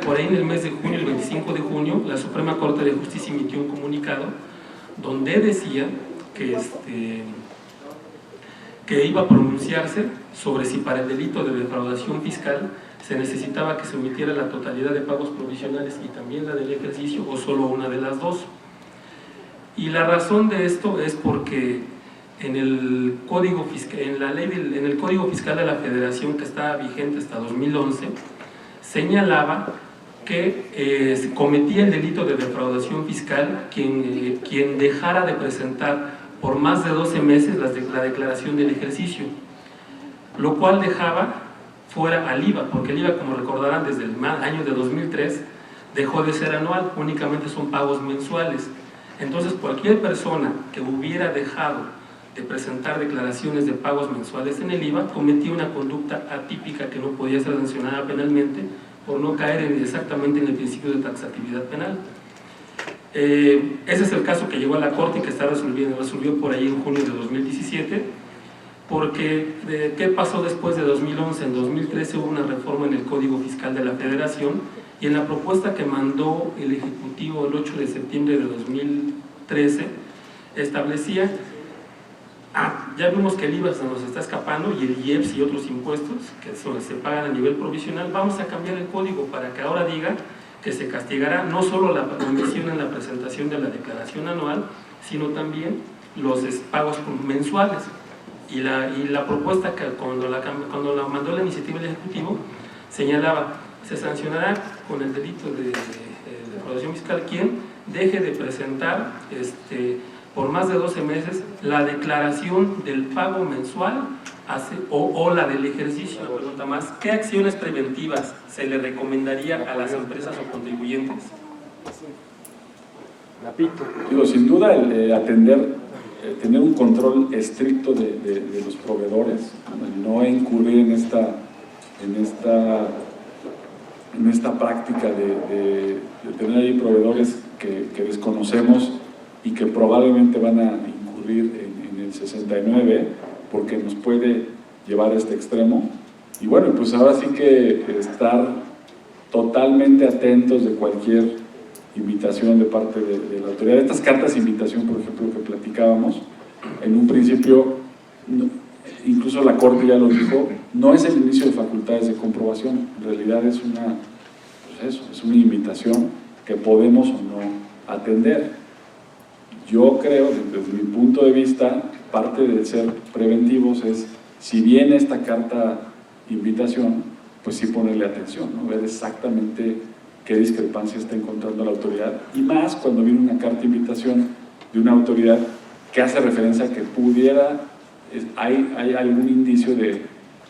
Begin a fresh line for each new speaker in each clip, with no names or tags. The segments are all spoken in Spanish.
Por ahí en el mes de junio, el 25 de junio, la Suprema Corte de Justicia emitió un comunicado donde decía que iba a pronunciarse sobre si para el delito de defraudación fiscal se necesitaba que se omitiera la totalidad de pagos provisionales y también la del ejercicio, o solo una de las dos. Y la razón de esto es porque en el Código Fiscal, en el Código Fiscal de la Federación, que está vigente hasta 2011, señalaba que cometía el delito de defraudación fiscal quien dejara de presentar por más de 12 meses la declaración del ejercicio, lo cual dejaba fuera al IVA, porque el IVA, como recordarán, desde el año de 2003 dejó de ser anual, únicamente son pagos mensuales. Entonces cualquier persona que hubiera dejado de presentar declaraciones de pagos mensuales en el IVA cometía una conducta atípica que no podía ser sancionada penalmente por no caer exactamente en el principio de taxatividad penal. Ese es el caso que llegó a la Corte y que está resolvió por ahí en junio de 2017, porque ¿qué pasó después de 2011? En 2013 hubo una reforma en el Código Fiscal de la Federación, y en la propuesta que mandó el Ejecutivo el 8 de septiembre de 2013 establecía, ya vimos que el IVA se nos está escapando, y el IEPS y otros impuestos que se pagan a nivel provisional, vamos a cambiar el código para que ahora diga que se castigará no solo la omisión en la presentación de la declaración anual, sino también los pagos mensuales. Y la propuesta que cuando la mandó la iniciativa del Ejecutivo señalaba: se sancionará con el delito de defraudación fiscal quien deje de presentar por más de 12 meses la declaración del pago mensual o la del ejercicio. Una pregunta más: ¿qué acciones preventivas se le recomendaría a las empresas o contribuyentes?
Digo, sin duda tener un control estricto de los proveedores, no incurrir en esta práctica de tener ahí proveedores que desconocemos y que probablemente van a incurrir en el 69, porque nos puede llevar a este extremo. Y bueno, pues ahora sí que estar totalmente atentos de cualquier invitación de parte de la autoridad. Estas cartas de invitación, por ejemplo, que platicábamos, en un principio, incluso la Corte ya lo dijo, no es el inicio de facultades de comprobación, en realidad es una invitación que podemos o no atender. Yo creo, desde mi punto de vista, parte de ser preventivos es, si viene esta carta de invitación, pues sí ponerle atención, ¿no? Ver exactamente qué discrepancia está encontrando la autoridad, y más cuando viene una carta de invitación de una autoridad que hace referencia a que hay algún indicio de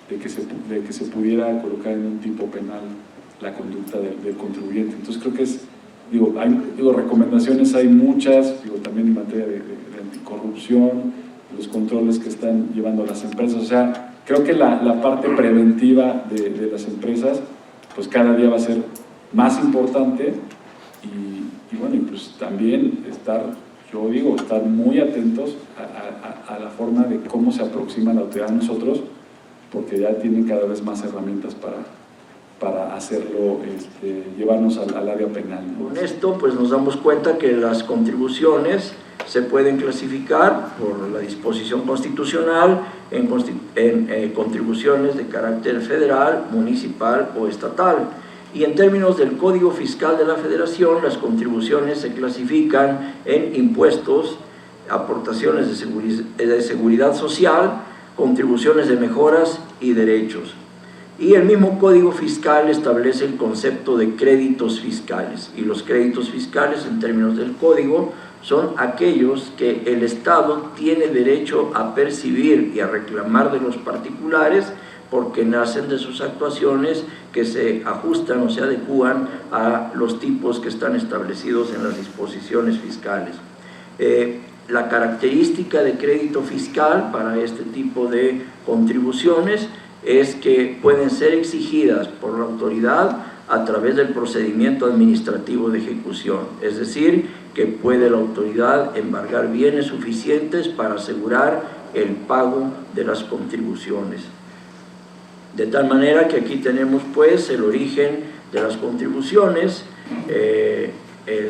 que se pudiera colocar en un tipo penal la conducta del contribuyente. Entonces creo que recomendaciones hay muchas, también en materia de anticorrupción, los controles que están llevando las empresas. O sea, creo que la parte preventiva de las empresas, pues cada día va a ser más importante, y bueno, y pues también estar muy atentos a la forma de cómo se aproxima la autoridad a nosotros, porque ya tienen cada vez más herramientas para hacerlo, llevarnos al área penal, ¿no?
Con esto pues nos damos cuenta que las contribuciones se pueden clasificar por la disposición constitucional en contribuciones de carácter federal, municipal o estatal. Y en términos del Código Fiscal de la Federación, las contribuciones se clasifican en impuestos, aportaciones de seguridad social, contribuciones de mejoras y derechos. Y el mismo Código Fiscal establece el concepto de créditos fiscales, y los créditos fiscales, en términos del Código, son aquellos que el Estado tiene derecho a percibir y a reclamar de los particulares, porque nacen de sus actuaciones que se ajustan o se adecúan a los tipos que están establecidos en las disposiciones fiscales. La característica de crédito fiscal para este tipo de contribuciones es que pueden ser exigidas por la autoridad a través del procedimiento administrativo de ejecución, es decir, que puede la autoridad embargar bienes suficientes para asegurar el pago de las contribuciones. De tal manera que aquí tenemos pues el origen de las contribuciones,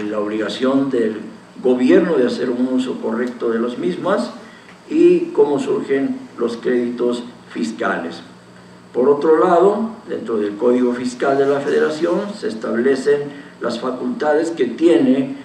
la obligación del gobierno de hacer un uso correcto de las mismas y cómo surgen los créditos fiscales. Por otro lado, dentro del Código Fiscal de la Federación se establecen las facultades que tienen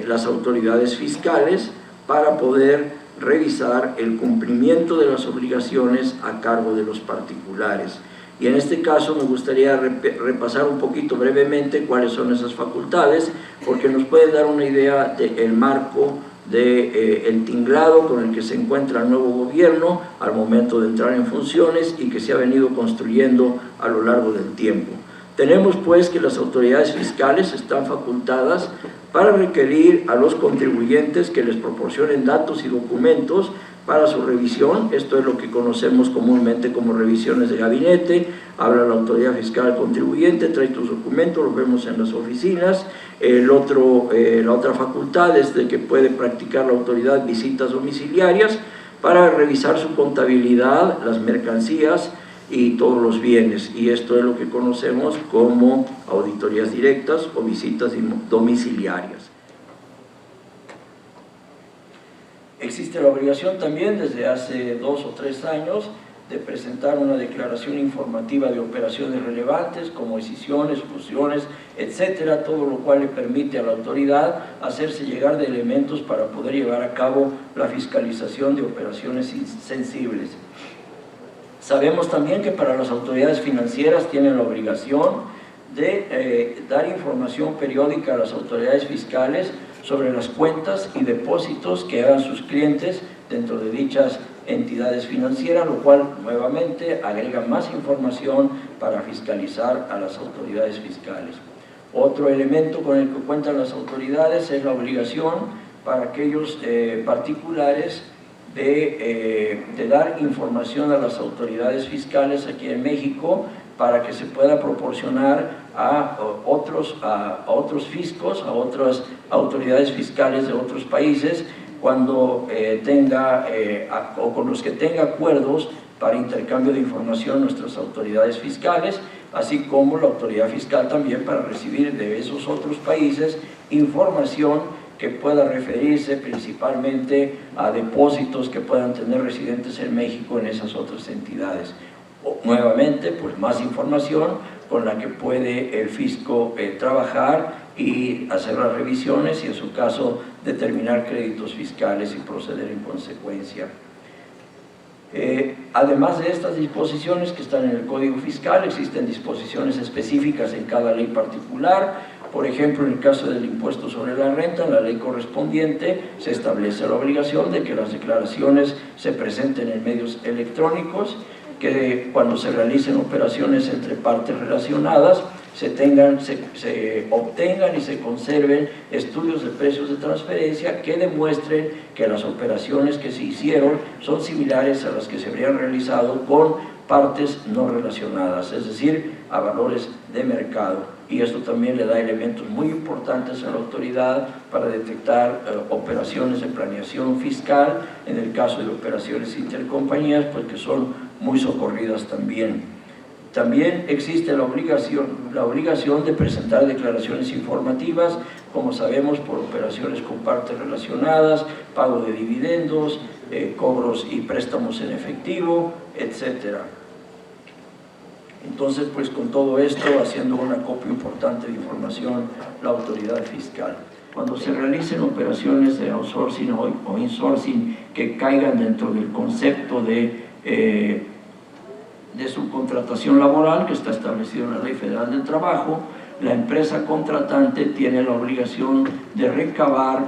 las autoridades fiscales para poder revisar el cumplimiento de las obligaciones a cargo de los particulares. Y en este caso me gustaría repasar un poquito brevemente cuáles son esas facultades, porque nos pueden dar una idea del marco del tinglado con el que se encuentra el nuevo gobierno al momento de entrar en funciones y que se ha venido construyendo a lo largo del tiempo. Tenemos pues que las autoridades fiscales están facultadas para requerir a los contribuyentes que les proporcionen datos y documentos para su revisión. Esto es lo que conocemos comúnmente como revisiones de gabinete. Habla la autoridad fiscal al contribuyente, trae tus documentos, los vemos en las oficinas. La otra facultad es de que puede practicar la autoridad visitas domiciliarias para revisar su contabilidad, las mercancías y todos los bienes, y esto es lo que conocemos como auditorías directas o visitas domiciliarias. Existe la obligación también desde hace 2 o 3 años de presentar una declaración informativa de operaciones relevantes como escisiones, fusiones, etcétera, todo lo cual le permite a la autoridad hacerse llegar de elementos para poder llevar a cabo la fiscalización de operaciones sensibles. Sabemos también que para las autoridades financieras tienen la obligación de dar información periódica a las autoridades fiscales sobre las cuentas y depósitos que hagan sus clientes dentro de dichas entidades financieras, lo cual nuevamente agrega más información para fiscalizar a las autoridades fiscales. Otro elemento con el que cuentan las autoridades es la obligación para aquellos particulares de dar información a las autoridades fiscales aquí en México para que se pueda proporcionar a otros fiscos, a otras autoridades fiscales de otros países cuando o con los que tenga acuerdos para intercambio de información nuestras autoridades fiscales, así como la autoridad fiscal también para recibir de esos otros países información que pueda referirse principalmente a depósitos que puedan tener residentes en México en esas otras entidades. Nuevamente, pues más información con la que puede el fisco trabajar y hacer las revisiones y en su caso determinar créditos fiscales y proceder en consecuencia. Además de estas disposiciones que están en el Código Fiscal, existen disposiciones específicas en cada ley particular. Por ejemplo, en el caso del impuesto sobre la renta, en la ley correspondiente se establece la obligación de que las declaraciones se presenten en medios electrónicos, que cuando se realicen operaciones entre partes relacionadas se obtengan y se conserven estudios de precios de transferencia que demuestren que las operaciones que se hicieron son similares a las que se habrían realizado con partes no relacionadas, es decir, a valores de mercado. Y esto también le da elementos muy importantes a la autoridad para detectar operaciones de planeación fiscal, en el caso de operaciones intercompañías, pues que son muy socorridas también. También existe la obligación de presentar declaraciones informativas, como sabemos, por operaciones con partes relacionadas, pago de dividendos, cobros y préstamos en efectivo, etc. Entonces, pues con todo esto, haciendo un acopio importante de información, la autoridad fiscal. Cuando se realicen operaciones de outsourcing o insourcing que caigan dentro del concepto de subcontratación laboral que está establecido en la Ley Federal del Trabajo, la empresa contratante tiene la obligación de recabar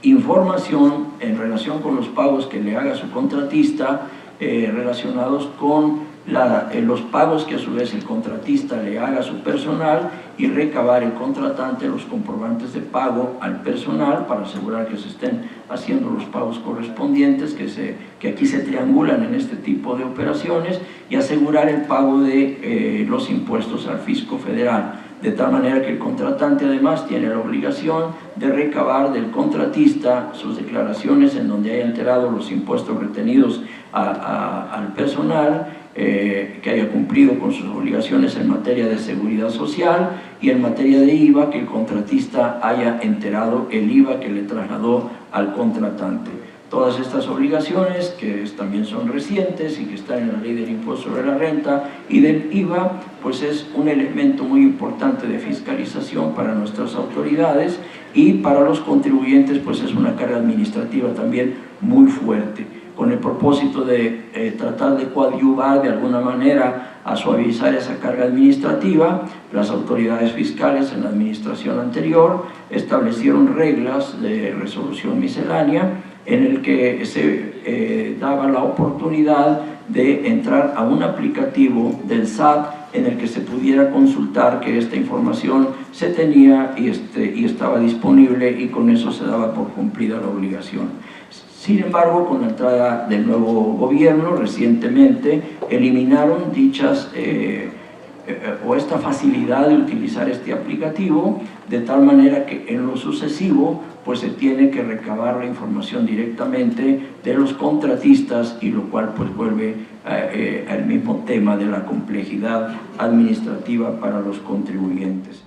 información en relación con los pagos que le haga su contratista relacionados con los pagos que a su vez el contratista le haga a su personal y recabar el contratante los comprobantes de pago al personal para asegurar que se estén haciendo los pagos correspondientes que aquí se triangulan en este tipo de operaciones y asegurar el pago de los impuestos al fisco federal, de tal manera que el contratante además tiene la obligación de recabar del contratista sus declaraciones en donde haya enterado los impuestos retenidos al personal que haya cumplido con sus obligaciones en materia de seguridad social, y en materia de IVA, que el contratista haya enterado el IVA que le trasladó al contratante. Todas estas obligaciones, que también son recientes y que están en la Ley del Impuesto sobre la Renta y del IVA, pues es un elemento muy importante de fiscalización para nuestras autoridades, y para los contribuyentes pues es una carga administrativa también muy fuerte, con el propósito de tratar de coadyuvar de alguna manera a suavizar esa carga administrativa. Las autoridades fiscales en la administración anterior establecieron reglas de resolución miscelánea en el que se daba la oportunidad de entrar a un aplicativo del SAT en el que se pudiera consultar que esta información se tenía y estaba disponible, y con eso se daba por cumplida la obligación. Sin embargo, con la entrada del nuevo gobierno recientemente, eliminaron dichas o esta facilidad de utilizar este aplicativo, de tal manera que en lo sucesivo pues se tiene que recabar la información directamente de los contratistas, y lo cual pues vuelve al mismo tema de la complejidad administrativa para los contribuyentes.